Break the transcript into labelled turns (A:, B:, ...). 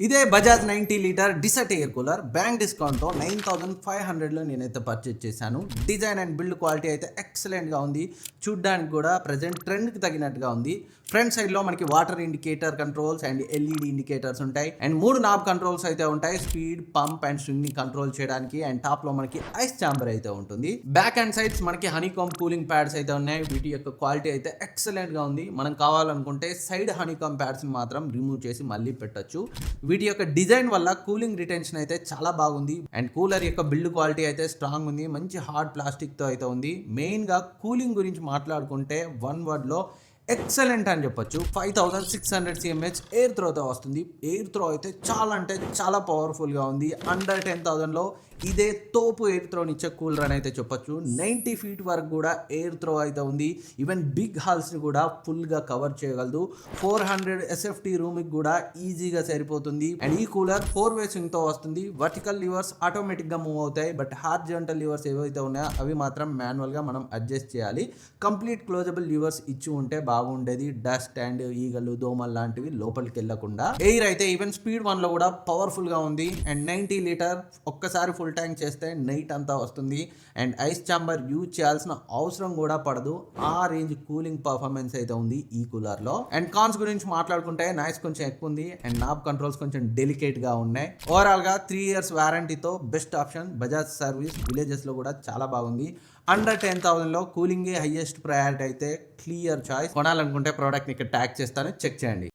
A: ఇదే Bajaj 90 litre desert air cooler bank డిస్కౌంట్తో 9500లో నేనైతే పర్చేజ్ చేశాను. డిజైన్ అండ్ బిల్డ్ క్వాలిటీ అయితే ఎక్సలెంట్గా ఉంది. చూడ్డానికి కూడా ప్రజెంట్ ట్రెండ్కి తగినట్టుగా ఉంది. ఫ్రంట్ సైడ్లో మనకి water indicator controls and LED indicators ఉంటాయి. అండ్ 3 నాబ్ కంట్రోల్స్ అయితే ఉంటాయి. స్పీడ్, పంప్ అండ్ స్వింగ్ని కంట్రోల్ చేయడానికి. అండ్ టాప్లో మనకి ఐస్ ఛాంబర్ అయితే ఉంటుంది. బ్యాక్ అండ్ సైడ్స్ మనకి హనీకామ్ కూలింగ్ ప్యాడ్స్ అయితే ఉన్నాయి. వీటి యొక్క క్వాలిటీ అయితే ఎక్సలెంట్గా ఉంది. మనం కావాలనుకుంటే సైడ్ హనీకామ్ ప్యాడ్స్ని మాత్రం రిమూవ్ చేసి మళ్ళీ పెట్టచ్చు. వీటి యొక్క డిజైన్ వల్ల కూలింగ్ రిటెన్షన్ అయితే చాలా బాగుంది. అండ్ కూలర్ యొక్క బిల్డ్ క్వాలిటీ అయితే స్ట్రాంగ్ ఉంది. మంచి హార్డ్ ప్లాస్టిక్తో అయితే ఉంది. మెయిన్గా కూలింగ్ గురించి మాట్లాడుకుంటే వన్ వర్డ్లో ఎక్సలెంట్ అని చెప్పొచ్చు. 5600 CMH ఎయిర్ త్రోతో వస్తుంది. ఎయిర్ త్రో అయితే చాలా అంటే చాలా పవర్ఫుల్గా ఉంది. అండర్ 10,000లో ఇదే తోపు ఎయిర్ త్రోని ఇచ్చే కూలర్ అని అయితే చెప్పొచ్చు. 90 feet వరకు కూడా ఎయిర్ త్రో అయితే ఉంది. ఈవెన్ బిగ్ హాల్స్ని కూడా ఫుల్గా కవర్ చేయగలదు. 400 SFT రూమ్కి కూడా ఈజీగా సరిపోతుంది. అండ్ ఈ కూలర్ 4-way స్వింగ్తో వస్తుంది. వర్టికల్ లివర్స్ ఆటోమేటిక్గా మూవ్ అవుతాయి. బట్ హార్జాంటల్ లివర్స్ ఏవైతే ఉన్నాయో అవి మాత్రం మాన్యువల్గా మనం అడ్జస్ట్ చేయాలి. కంప్లీట్ క్లోజబుల్ లివర్స్ ఇచ్చి ఉంటే బాగుండేది. డస్ట్ అండ్ ఈగలు, దోమలు లాంటివి లోపలికి వెళ్ళకుండా. ఎయిర్ అయితే ఈవెన్ స్పీడ్ 1లో కూడా పవర్ఫుల్గా ఉంది. అండ్ 90 లీటర్ ఒక్కసారి ఫుల్ ట్యాంక్ చేస్తే నైట్ అంతా వస్తుంది. అండ్ ఐస్ ఛాంబర్ యూజ్ చేయాల్సిన అవసరం కూడా పడదు. ఆ రేంజ్ కూలింగ్ పర్ఫార్మెన్స్ అయితే ఉంది ఈ కూలర్లో. అండ్ కాన్స్ గురించి మాట్లాడుకుంటే నాయిస్ కొంచెం ఎక్కువ ఉంది. అండ్ నాబ్ కంట్రోల్స్ కొంచెం డెలికేట్గా ఉన్నాయి. ఓవరాల్గా 3 years వారంటీతో బెస్ట్ ఆప్షన్. బజాజ్ సర్వీస్ విలేజెస్లో కూడా చాలా బాగుంది. అండర్ 10,000లో కూలింగే హైయెస్ట్ ప్రయారిటీ అయితే క్లియర్ చాయిస్. కొనాలనుకుంటే ప్రోడక్ట్ని ఇక్కడ ట్యాగ్ చేస్తాను, చెక్ చేయండి.